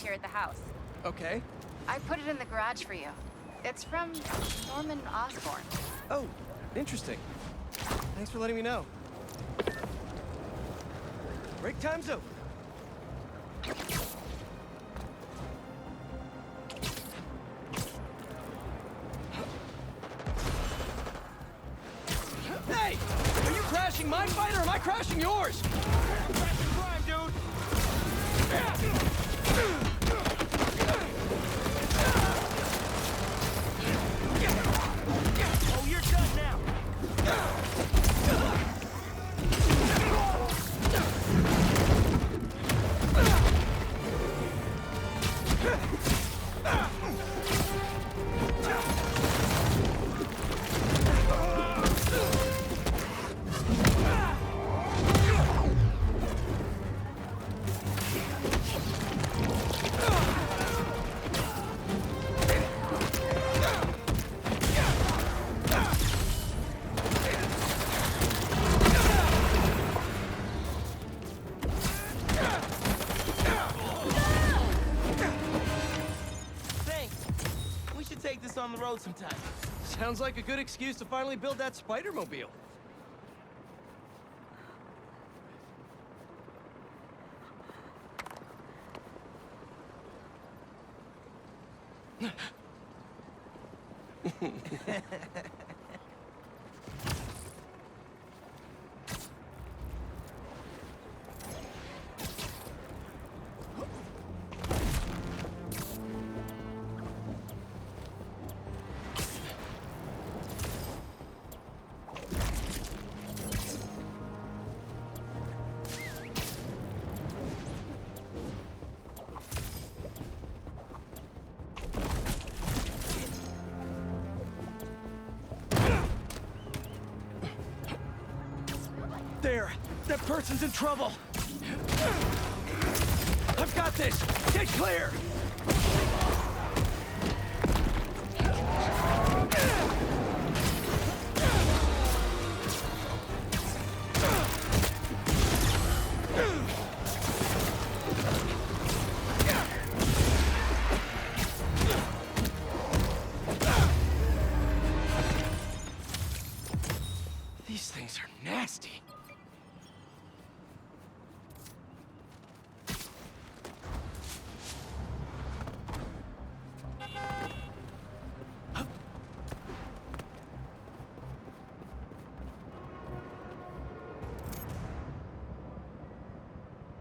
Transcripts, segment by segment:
here at the house. Okay. I put it in the garage for you. It's from Norman Osborn. Oh, interesting. Thanks for letting me know. Break time's over. Hey! Are you crashing my fight or am I crashing yours? Crashing crime, dude! Oh, you're done now! Take this on the road sometime. Sounds like a good excuse to finally build that Spider-Mobile. There! That person's in trouble! I've got this! Get clear! These things are nasty.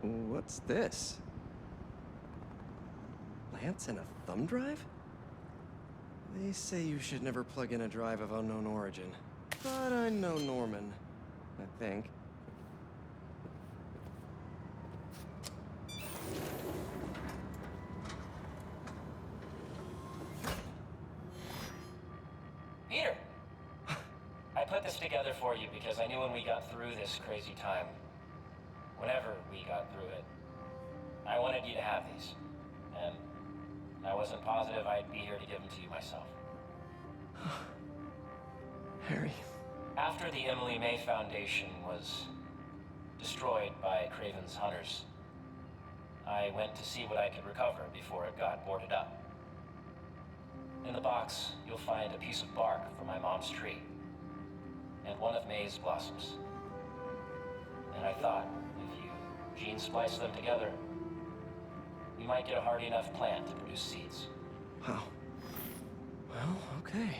What's this? Lance and a thumb drive? They say you should never plug in a drive of unknown origin. But I know Norman, I think. Peter! I put this together for you because I knew when we got through this crazy time, whenever we got through it, I wanted you to have these. And I wasn't positive I'd be here to give them to you myself. Harry. After the Emily May Foundation was destroyed by Craven's hunters, I went to see what I could recover before it got boarded up. In the box, you'll find a piece of bark from my mom's tree, and one of May's blossoms. And I thought, if you gene splice them together, you might get a hardy enough plant to produce seeds. Wow. Well, okay.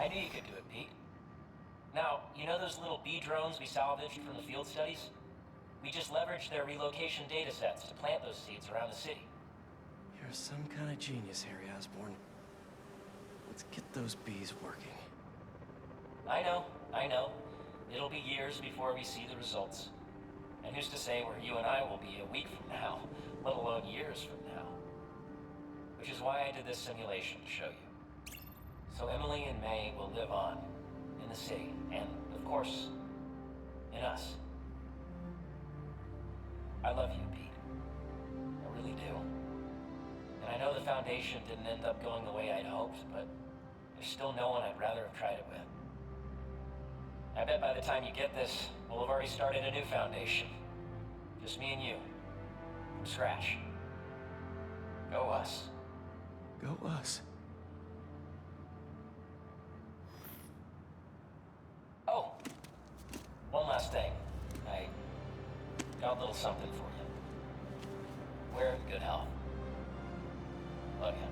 I knew you could do it, Pete. Now, you know those little bee drones we salvaged from the field studies? We just leveraged their relocation data sets to plant those seeds around the city. You're some kind of genius, Harry Osborn. Let's get those bees working. I know. It'll be years before we see the results. And who's to say where you and I will be a week from now, let alone years from now? Which is why I did this simulation to show you. So Emily and May will live on in the city, and, of course, in us. I love you, Pete. I really do. And I know the Foundation didn't end up going the way I'd hoped, but there's still no one I'd rather have tried it with. I bet by the time you get this, we'll have already started a new Foundation. Just me and you. From scratch. Go us. Go us. Oh, one last thing. I got a little something for you. Wear it in good health. Love you.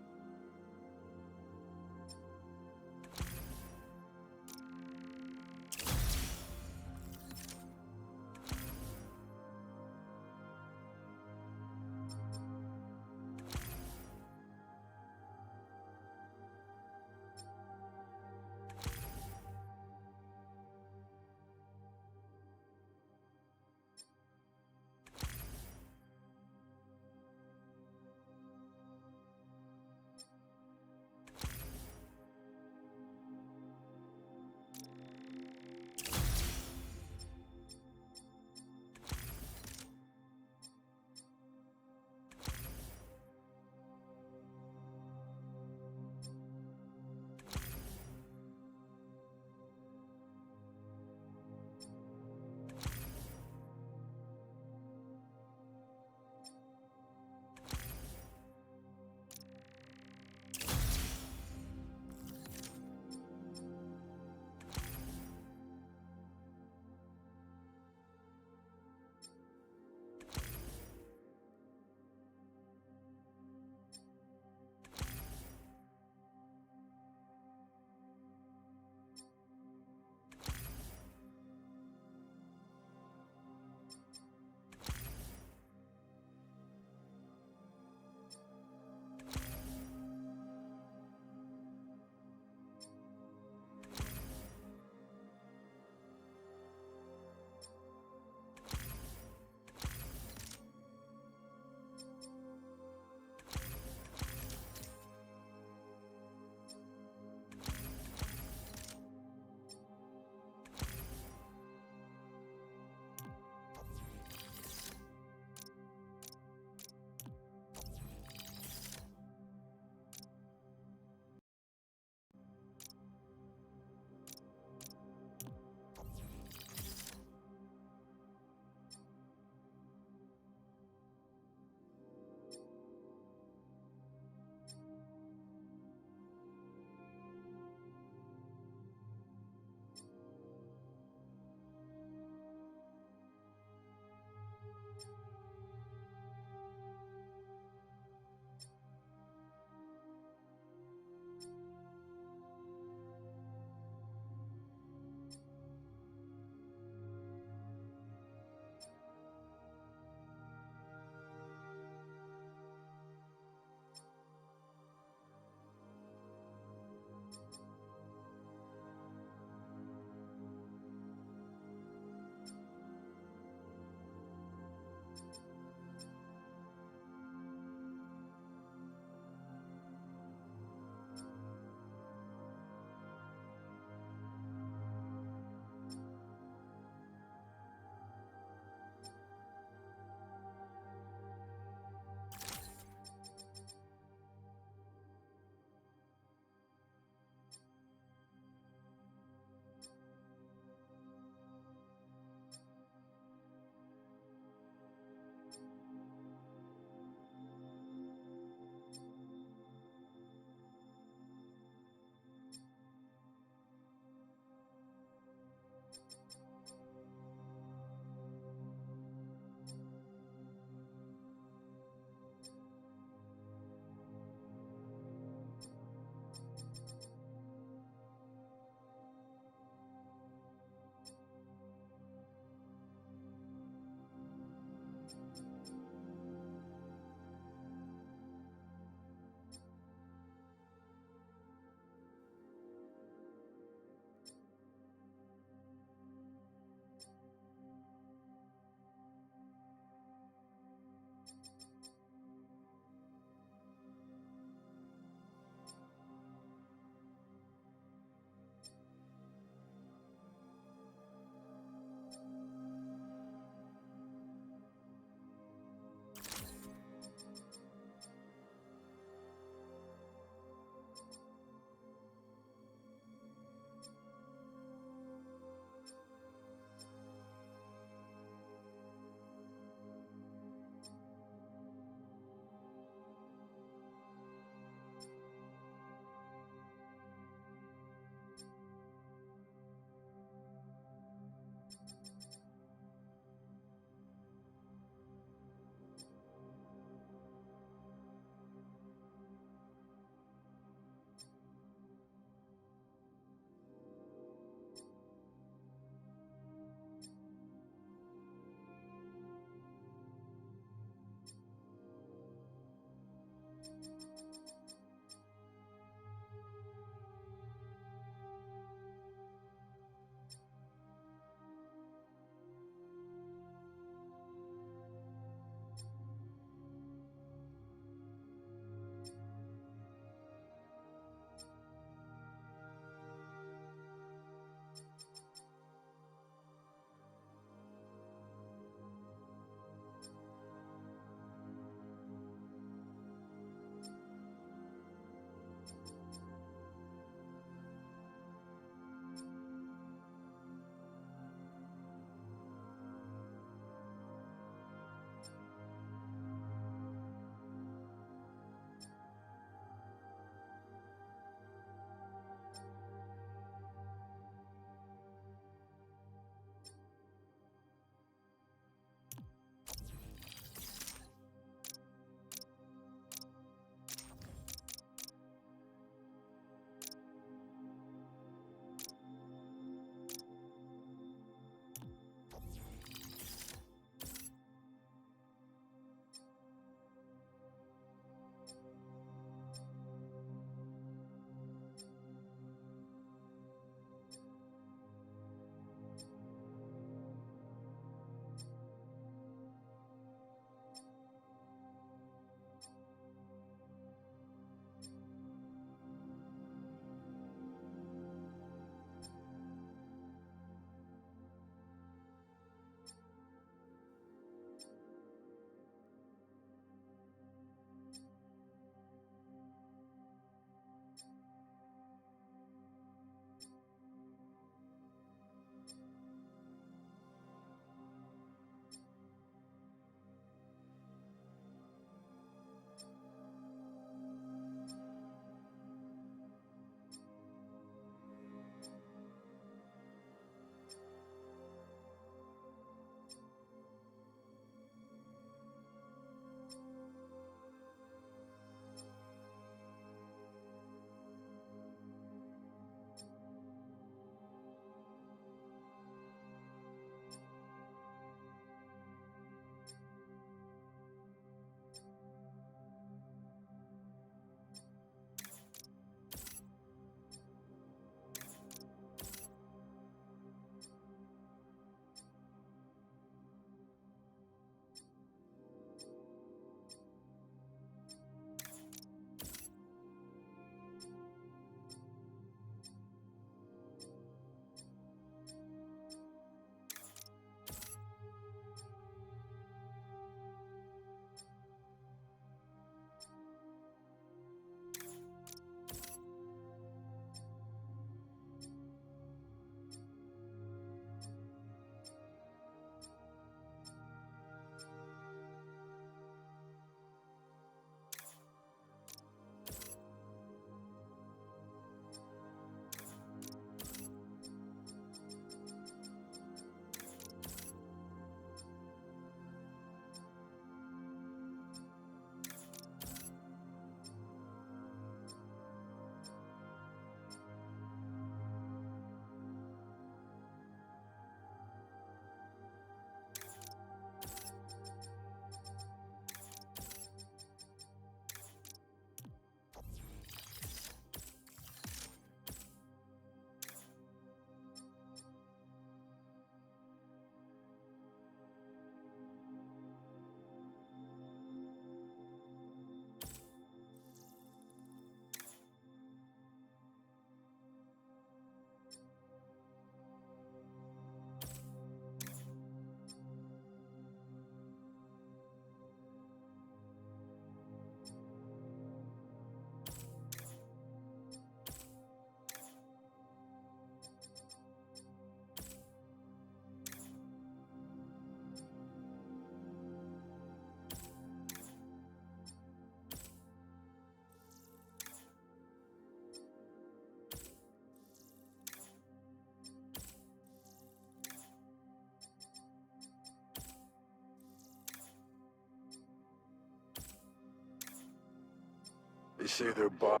They say their boss.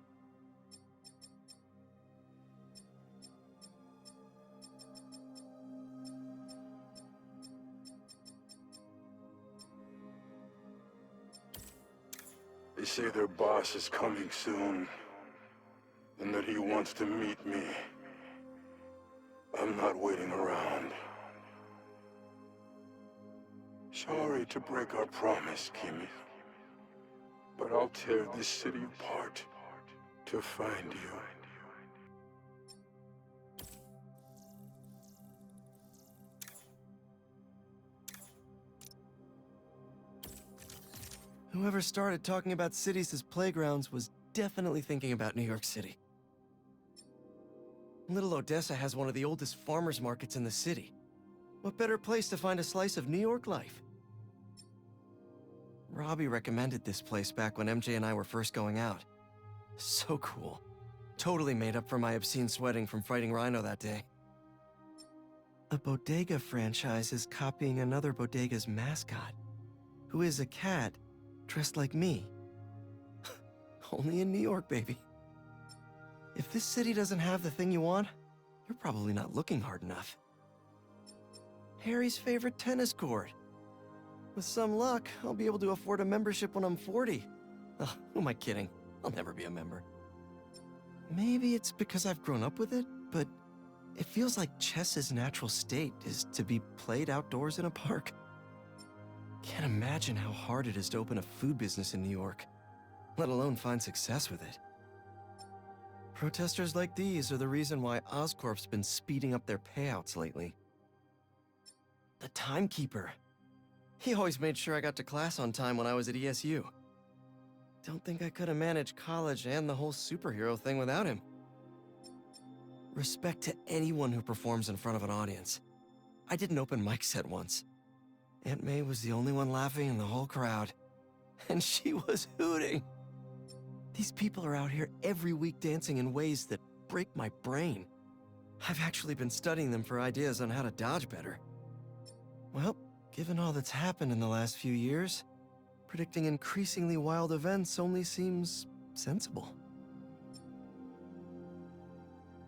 They say their boss is coming soon, and that he wants to meet me. I'm not waiting around. Sorry to break our promise, Kimmy, but I'll tear this city apart to find you. Whoever started talking about cities as playgrounds was definitely thinking about New York City. Little Odessa has one of the oldest farmers markets in the city. What better place to find a slice of New York life? Robbie recommended this place back when MJ and I were first going out. So cool. Totally made up for my obscene sweating from fighting Rhino that day. A bodega franchise is copying another bodega's mascot, who is a cat dressed like me. Only in New York, baby. If this city doesn't have the thing you want, you're probably not looking hard enough. Harry's favorite tennis court. With some luck, I'll be able to afford a membership when I'm 40. Ugh, who am I kidding? I'll never be a member. Maybe it's because I've grown up with it, but it feels like chess's natural state is to be played outdoors in a park. Can't imagine how hard it is to open a food business in New York, let alone find success with it. Protesters like these are the reason why Oscorp's been speeding up their payouts lately. The timekeeper. He always made sure I got to class on time when I was at ESU. Don't think I could have managed college and the whole superhero thing without him. Respect to anyone who performs in front of an audience. I did an open mic set once. Aunt May was the only one laughing in the whole crowd. And she was hooting. These people are out here every week dancing in ways that break my brain. I've actually been studying them for ideas on how to dodge better. Well, given all that's happened in the last few years, predicting increasingly wild events only seems sensible.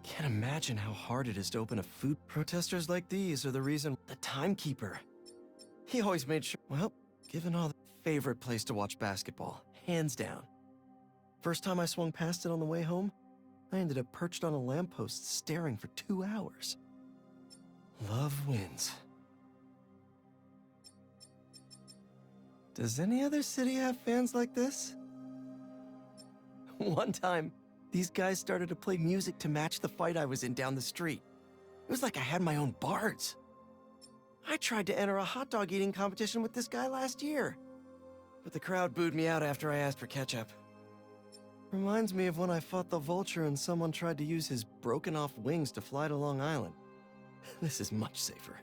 Can't imagine how hard it is to open a food. Protesters like these are the reason. The timekeeper. He always made sure. Well, given all the favorite place to watch basketball, hands down. First time I swung past it on the way home, I ended up perched on a lamppost staring for 2 hours. Love wins. Does any other city have fans like this? One time, these guys started to play music to match the fight I was in down the street. It was like I had my own bards. I tried to enter a hot dog eating competition with this guy last year, but the crowd booed me out after I asked for ketchup. Reminds me of when I fought the vulture and someone tried to use his broken-off wings to fly to Long Island. This is much safer.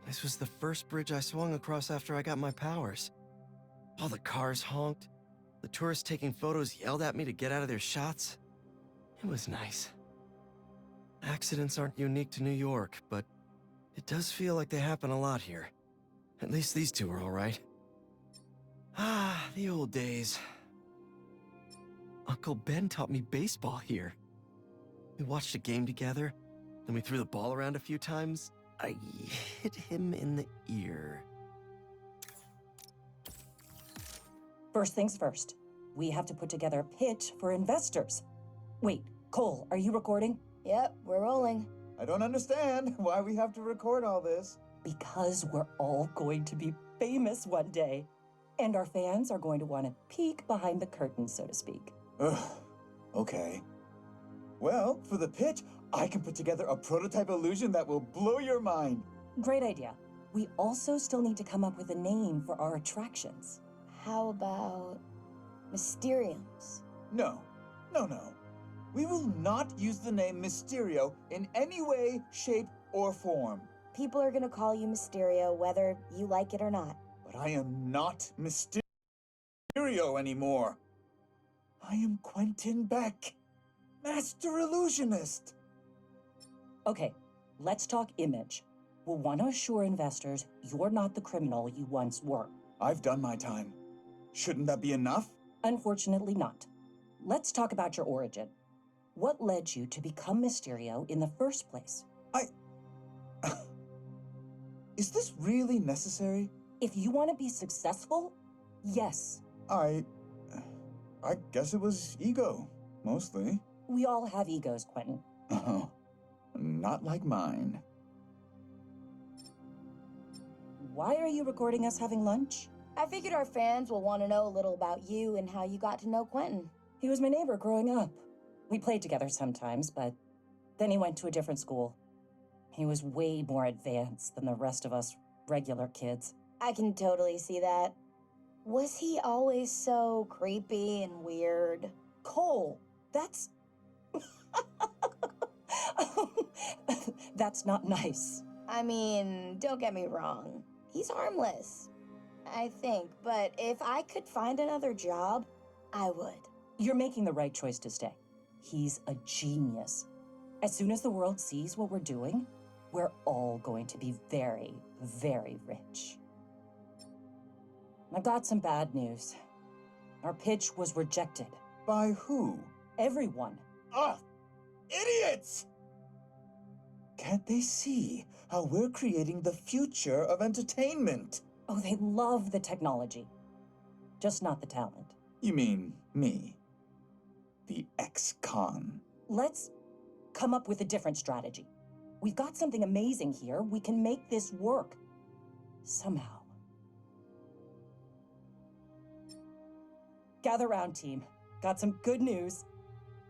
This was the first bridge I swung across after I got my powers. All the cars honked. The tourists taking photos yelled at me to get out of their shots. It was nice. Accidents aren't unique to New York, but it does feel like they happen a lot here. At least these two are all right. Ah, the old days. Uncle Ben taught me baseball here. We watched a game together, then we threw the ball around a few times. I hit him in the ear. First things first, we have to put together a pitch for investors. Wait, Cole, are you recording? Yep, we're rolling. I don't understand why we have to record all this. Because we're all going to be famous one day. And our fans are going to want to peek behind the curtain, so to speak. Ugh, okay. Well, for the pitch, I can put together a prototype illusion that will blow your mind. Great idea. We also still need to come up with a name for our attractions. How about Mysteriums? No. We will not use the name Mysterio in any way, shape, or form. People are gonna call you Mysterio whether you like it or not. But I am not Mysterio anymore. I am Quentin Beck, Master Illusionist. Okay, let's talk image. We'll want to assure investors you're not the criminal you once were. I've done my time. Shouldn't that be enough? Unfortunately not. let's talk about your origin. What led you to become Mysterio in the first place? Is this really necessary? If you want to be successful, yes. I guess it was ego, mostly. We all have egos, Quentin. Oh, not like mine. Why are you recording us having lunch? I figured our fans will want to know a little about you and how you got to know Quentin. He was my neighbor growing up. We played together sometimes, but then he went to a different school. He was way more advanced than the rest of us regular kids. I can totally see that. Was he always so creepy and weird? Cole, that's... That's not nice. I mean, don't get me wrong. He's harmless, I think. But if I could find another job, I would. You're making the right choice to stay. He's a genius. As soon as the world sees what we're doing, we're all going to be very, very rich. I've got some bad news. Our pitch was rejected. By who? Everyone. Ah, idiots! Can't they see how we're creating the future of entertainment? Oh, they love the technology, just not the talent. You mean me? The ex-con. Let's come up with a different strategy. We've got something amazing here. We can make this work. Somehow. Gather round, team. Got some good news.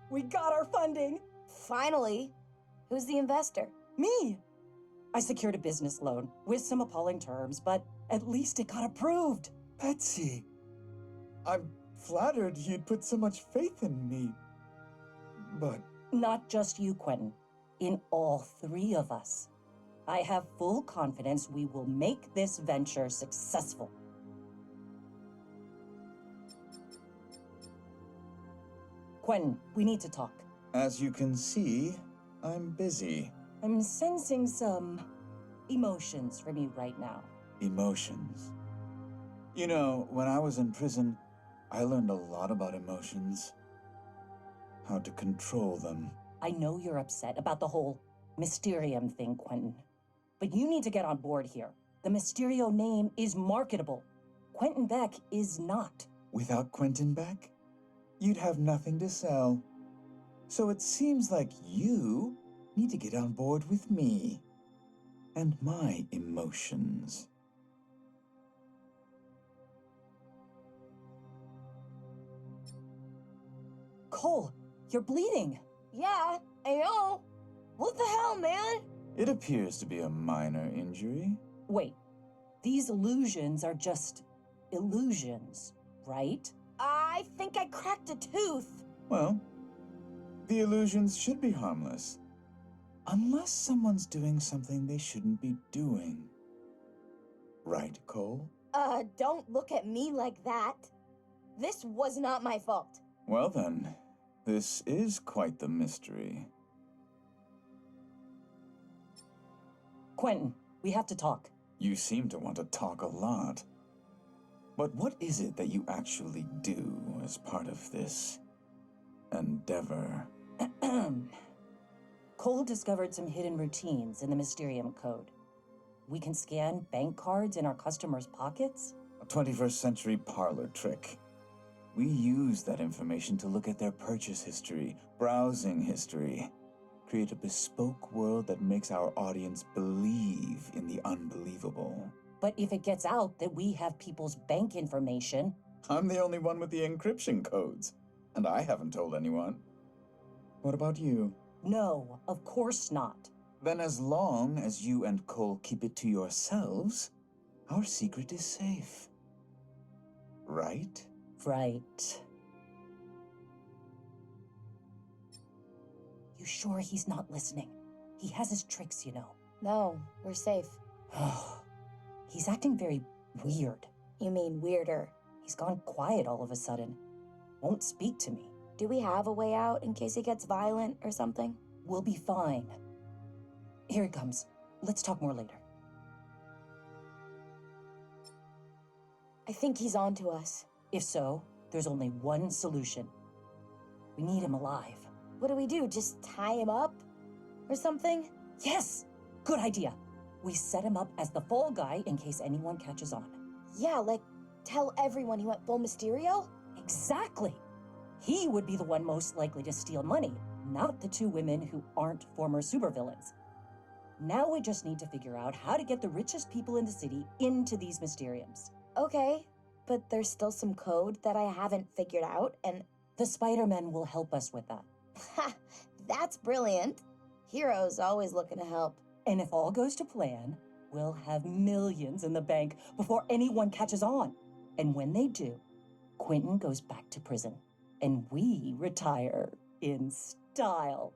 We got our funding. Finally. Who's the investor? Me. I secured a business loan with some appalling terms, but at least it got approved. Betsy, I'm flattered you'd put so much faith in me. But Not just you, Quentin. In all three of us. I have full confidence we will make this venture successful. Quentin, we need to talk. as you can see, I'm busy. I'm sensing some emotions from you right now. Emotions. You know, when I was in prison, I learned a lot about emotions. How to control them. I know you're upset about the whole Mysterium thing, Quentin. But you need to get on board here. The Mysterio name is marketable. Quentin Beck is not. Without Quentin Beck, you'd have nothing to sell. So it seems like you need to get on board with me and my emotions. Cole, you're bleeding. Yeah, I know. What the hell, man? It appears to be a minor injury. Wait, these illusions are just illusions, right? I think I cracked a tooth. Well, the illusions should be harmless. Unless someone's doing something they shouldn't be doing. Right, Cole? Don't look at me like that. This was not my fault. Well then, this is quite the mystery. Quentin, we have to talk. You seem to want to talk a lot. But what is it that you actually do as part of this endeavor? Cole discovered some hidden routines in the Mysterium code. We can scan bank cards in our customers' pockets? A 21st century parlor trick. We use that information to look at their purchase history, browsing history, create a bespoke world that makes our audience believe in the unbelievable. But if it gets out that we have people's bank information... I'm the only one with the encryption codes, and I haven't told anyone. What about you? No, of course not. Then as long as you and Cole keep it to yourselves, our secret is safe. Right? Right. You sure he's not listening? He has his tricks, you know. No, we're safe. He's acting very weird. You mean weirder? He's gone quiet all of a sudden. Won't speak to me. Do we have a way out in case he gets violent or something? We'll be fine. Here he comes. Let's talk more later. I think he's on to us. If so, there's only one solution. We need him alive. What do we do? Just tie him up? Or something? Yes! Good idea. We set him up as the fall guy in case anyone catches on. Yeah, like, tell everyone he went full Mysterio? Exactly! He would be the one most likely to steal money, not the two women who aren't former supervillains. Now we just need to figure out how to get the richest people in the city into these Mysteriums. Okay, but there's still some code that I haven't figured out, and The Spider-Men will help us with that. ha, that's brilliant. Heroes always looking to help. And if all goes to plan, we'll have millions in the bank before anyone catches on. And when they do, Quentin goes back to prison, and we retire in style.